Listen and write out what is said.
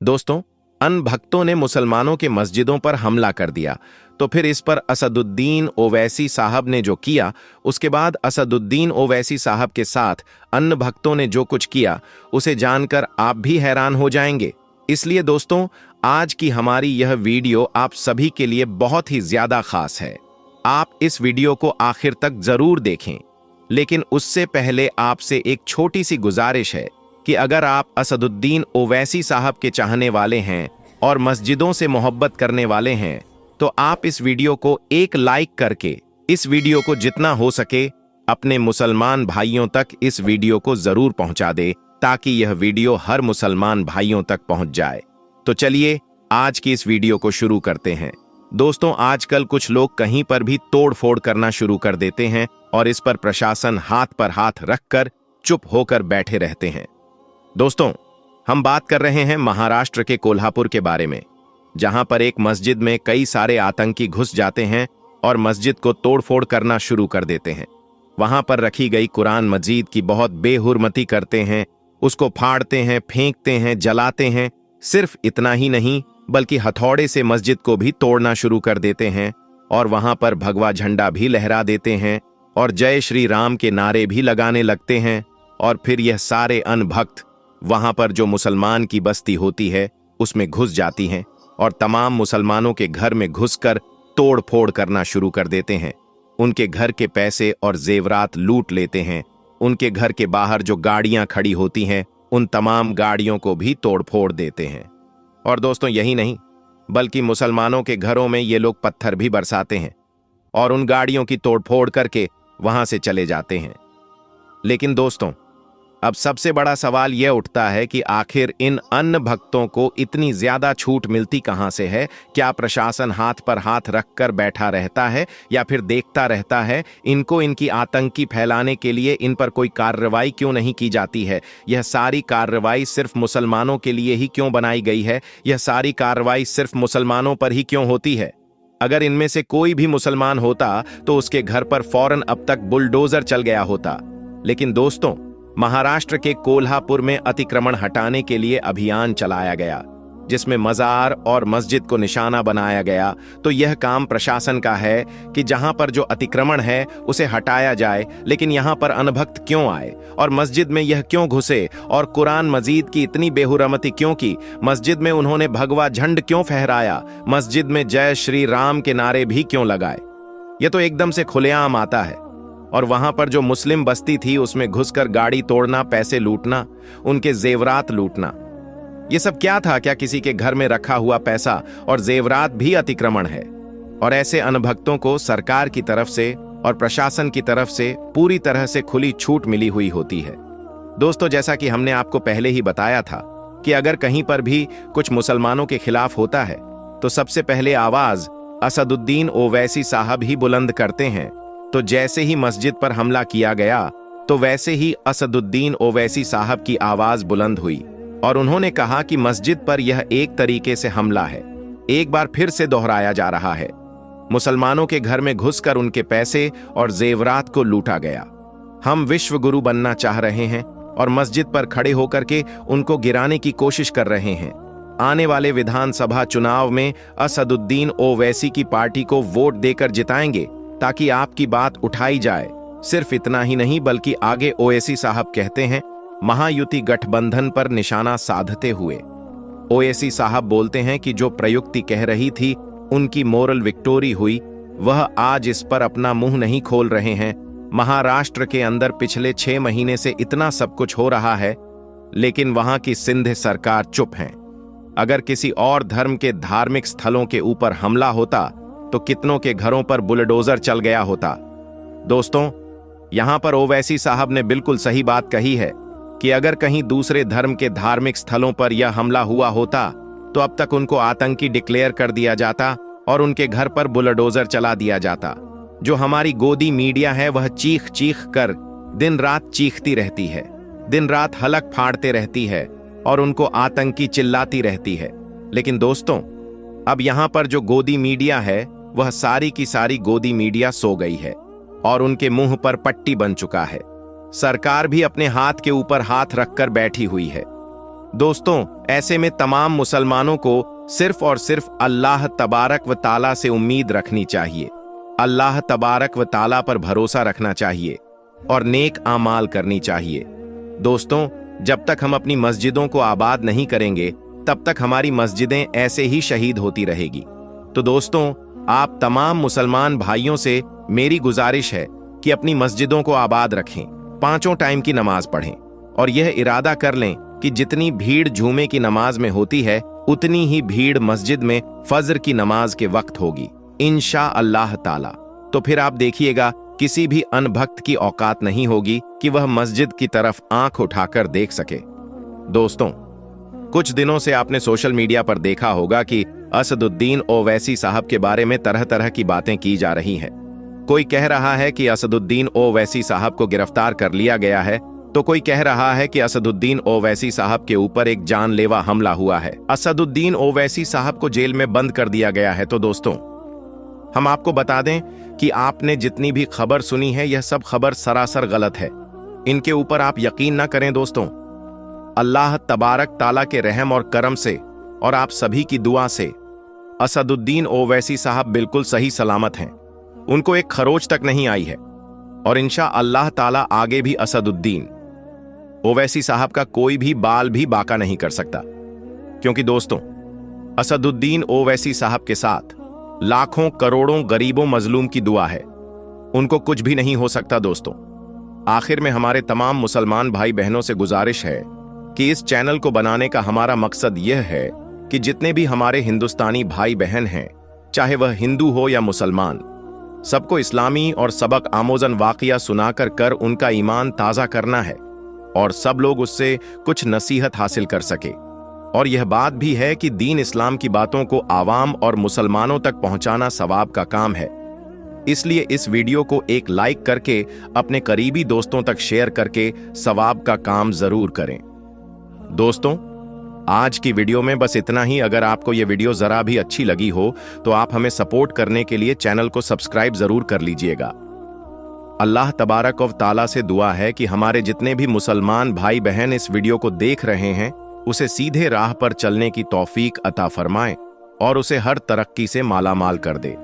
दोस्तों, अन भक्तों ने मुसलमानों के मस्जिदों पर हमला कर दिया, तो फिर इस पर असदुद्दीन ओवैसी साहब ने जो किया, उसके बाद असदुद्दीन ओवैसी साहब के साथ अन्य भक्तों ने जो कुछ किया, उसे जानकर आप भी हैरान हो जाएंगे। इसलिए दोस्तों, आज की हमारी यह वीडियो आप सभी के लिए बहुत ही ज्यादा खास है। आप इस वीडियो को आखिर तक जरूर देखें, लेकिन उससे पहले आपसे एक छोटी सी गुजारिश है कि अगर आप असदुद्दीन ओवैसी साहब के चाहने वाले हैं और मस्जिदों से मोहब्बत करने वाले हैं, तो आप इस वीडियो को एक लाइक करके इस वीडियो को जितना हो सके अपने मुसलमान भाइयों तक इस वीडियो को जरूर पहुंचा दे, ताकि यह वीडियो हर मुसलमान भाइयों तक पहुंच जाए। तो चलिए आज की इस वीडियो को शुरू करते हैं। दोस्तों, आजकल कुछ लोग कहीं पर भी तोड़ फोड़ करना शुरू कर देते हैं और इस पर प्रशासन हाथ पर हाथ रखकर चुप होकर बैठे रहते हैं। दोस्तों, हम बात कर रहे हैं महाराष्ट्र के कोल्हापुर के बारे में, जहां पर एक मस्जिद में कई सारे आतंकी घुस जाते हैं और मस्जिद को तोड़फोड़ करना शुरू कर देते हैं। वहां पर रखी गई कुरान मजीद की बहुत बेहुरमती करते हैं, उसको फाड़ते हैं, फेंकते हैं, जलाते हैं। सिर्फ इतना ही नहीं, बल्कि हथौड़े से मस्जिद को भी तोड़ना शुरू कर देते हैं और वहां पर भगवा झंडा भी लहरा देते हैं और जय श्री राम के नारे भी लगाने लगते हैं। और फिर यह सारे अनभक्त वहां पर जो मुसलमान की बस्ती होती है उसमें घुस जाती हैं और तमाम मुसलमानों के घर में घुसकर तोड़ फोड़ करना शुरू कर देते हैं। उनके घर के पैसे और जेवरात लूट लेते हैं। उनके घर के बाहर जो गाड़ियां खड़ी होती हैं, उन तमाम गाड़ियों को भी तोड़ फोड़ देते हैं। और दोस्तों, यही नहीं, बल्कि मुसलमानों के घरों में ये लोग पत्थर भी बरसाते हैं और उन गाड़ियों की तोड़फोड़ करके वहां से चले जाते हैं। लेकिन दोस्तों, अब सबसे बड़ा सवाल यह उठता है कि आखिर इन अन्य भक्तों को इतनी ज्यादा छूट मिलती कहां से है? क्या प्रशासन हाथ पर हाथ रखकर बैठा रहता है या फिर देखता रहता है? इनको इनकी आतंकी फैलाने के लिए इन पर कोई कार्रवाई क्यों नहीं की जाती है? यह सारी कार्रवाई सिर्फ मुसलमानों के लिए ही क्यों बनाई गई है? यह सारी कार्रवाई सिर्फ मुसलमानों पर ही क्यों होती है? अगर इनमें से कोई भी मुसलमान होता तो उसके घर पर फौरन अब तक बुलडोजर चल गया होता। लेकिन दोस्तों, महाराष्ट्र के कोल्हापुर में अतिक्रमण हटाने के लिए अभियान चलाया गया, जिसमें मजार और मस्जिद को निशाना बनाया गया। तो यह काम प्रशासन का है कि जहां पर जो अतिक्रमण है उसे हटाया जाए, लेकिन यहां पर अनभक्त क्यों आए और मस्जिद में यह क्यों घुसे और कुरान मजीद की इतनी बेहुरमती क्यों की? मस्जिद में उन्होंने भगवा झंड क्यों फहराया? मस्जिद में जय श्री राम के नारे भी क्यों लगाए? यह तो एकदम से खुलेआम आता है। और वहां पर जो मुस्लिम बस्ती थी उसमें घुसकर गाड़ी तोड़ना, पैसे लूटना, उनके जेवरात लूटना, ये सब क्या था? क्या किसी के घर में रखा हुआ पैसा और जेवरात भी अतिक्रमण है? और ऐसे अनभक्तों को सरकार की तरफ से और प्रशासन की तरफ से पूरी तरह से खुली छूट मिली हुई होती है। दोस्तों, जैसा कि हमने आपको पहले ही बताया था कि अगर कहीं पर भी कुछ मुसलमानों के खिलाफ होता है तो सबसे पहले आवाज असदुद्दीन ओवैसी साहब ही बुलंद करते हैं। तो जैसे ही मस्जिद पर हमला किया गया, तो वैसे ही असदुद्दीन ओवैसी साहब की आवाज बुलंद हुई और उन्होंने कहा कि मस्जिद पर यह एक तरीके से हमला है। एक बार फिर से दोहराया जा रहा है, मुसलमानों के घर में घुसकर उनके पैसे और जेवरात को लूटा गया। हम विश्व गुरु बनना चाह रहे हैं और मस्जिद पर खड़े होकर के उनको गिराने की कोशिश कर रहे हैं। आने वाले विधानसभा चुनाव में असदुद्दीन ओवैसी की पार्टी को वोट देकर जिताएंगे ताकि आपकी बात उठाई जाए। सिर्फ इतना ही नहीं, बल्कि आगे ओवैसी साहब कहते हैं, महायुति गठबंधन पर निशाना साधते हुए ओवैसी साहब बोलते हैं कि जो प्रयुक्ति कह रही थी उनकी मोरल विक्टोरी हुई, वह आज इस पर अपना मुंह नहीं खोल रहे हैं। महाराष्ट्र के अंदर पिछले 6 महीने से इतना सब कुछ हो रहा है, लेकिन वहां की सिंध सरकार चुप है। अगर किसी और धर्म के धार्मिक स्थलों के ऊपर हमला होता तो कितनों के घरों पर बुलडोजर चल गया होता। दोस्तों, यहां पर ओवैसी साहब ने बिल्कुल सही बात कही है कि अगर कहीं दूसरे धर्म के धार्मिक स्थलों पर यह हमला हुआ होता तो अब तक उनको आतंकी डिक्लेयर कर दिया जाता और उनके घर पर बुलडोजर चला दिया जाता। जो हमारी गोदी मीडिया है वह चीख चीख कर दिन रात चीखती रहती है, दिन रात हलक फाड़ते रहती है और उनको आतंकी चिल्लाती रहती है। लेकिन दोस्तों, अब यहां पर जो गोदी मीडिया है वह सारी की सारी गोदी मीडिया सो गई है और उनके मुंह पर पट्टी बन चुका है। सरकार भी अपने हाथ के ऊपर हाथ रखकर बैठी हुई है। दोस्तों, ऐसे में तमाम मुसलमानों को सिर्फ और सिर्फ अल्लाह तबारक व ताला से उम्मीद रखनी चाहिए। अल्लाह तबारक व ताला पर भरोसा रखना चाहिए और नेक आमाल करनी चाहिए। दोस्तों, जब तक हम अपनी मस्जिदों को आबाद नहीं करेंगे तब तक हमारी मस्जिदें ऐसे ही शहीद होती रहेगी। तो दोस्तों, आप तमाम मुसलमान भाइयों से मेरी गुजारिश है कि अपनी मस्जिदों को आबाद रखें, 5 टाइम की नमाज पढ़ें और यह इरादा कर लें कि जितनी भीड़ जुमे की नमाज में होती है उतनी ही भीड़ मस्जिद में फजर की नमाज के वक्त होगी, इंशा अल्लाह ताला। तो फिर आप देखिएगा किसी भी अनभक्त की औकात नहीं होगी कि वह मस्जिद की तरफ आंख उठाकर देख सके। दोस्तों, कुछ दिनों से आपने सोशल मीडिया पर देखा होगा कि असदुद्दीन ओवैसी साहब के बारे में तरह तरह की बातें की जा रही हैं। कोई कह रहा है कि असदुद्दीन ओवैसी साहब को गिरफ्तार कर लिया गया है, तो कोई कह रहा है कि असदुद्दीन ओवैसी साहब के ऊपर एक जानलेवा हमला हुआ है, असदुद्दीन ओवैसी साहब को जेल में बंद कर दिया गया है। तो दोस्तों, हम आपको बता दें कि आपने जितनी भी खबर सुनी है यह सब खबर सरासर गलत है। इनके ऊपर आप यकीन ना करें दोस्तों। अल्लाह तबारक ताला के रहम और करम से और आप सभी की दुआ से असदुद्दीन ओवैसी साहब बिल्कुल सही सलामत हैं। उनको एक खरोच तक नहीं आई है और इंशा अल्लाह ताला आगे भी असदुद्दीन ओवैसी साहब का कोई भी बाल भी बाका नहीं कर सकता, क्योंकि दोस्तों, असदुद्दीन ओवैसी साहब के साथ लाखों करोड़ों गरीबों मजलूम की दुआ है। उनको कुछ भी नहीं हो सकता। दोस्तों, आखिर में हमारे तमाम मुसलमान भाई बहनों से गुजारिश है कि इस चैनल को बनाने का हमारा मकसद यह है कि जितने भी हमारे हिंदुस्तानी भाई बहन हैं, चाहे वह हिंदू हो या मुसलमान, सबको इस्लामी और सबक आमोजन वाकया सुनाकर कर उनका ईमान ताज़ा करना है और सब लोग उससे कुछ नसीहत हासिल कर सके। और यह बात भी है कि दीन इस्लाम की बातों को आवाम और मुसलमानों तक पहुंचाना सवाब का काम है। इसलिए इस वीडियो को एक लाइक करके अपने करीबी दोस्तों तक शेयर करके सवाब का काम जरूर करें। दोस्तों, आज की वीडियो में बस इतना ही। अगर आपको यह वीडियो जरा भी अच्छी लगी हो तो आप हमें सपोर्ट करने के लिए चैनल को सब्सक्राइब जरूर कर लीजिएगा। अल्लाह तबारक व ताला से दुआ है कि हमारे जितने भी मुसलमान भाई बहन इस वीडियो को देख रहे हैं उसे सीधे राह पर चलने की तौफीक अता फरमाए और उसे हर तरक्की से मालामाल कर दे।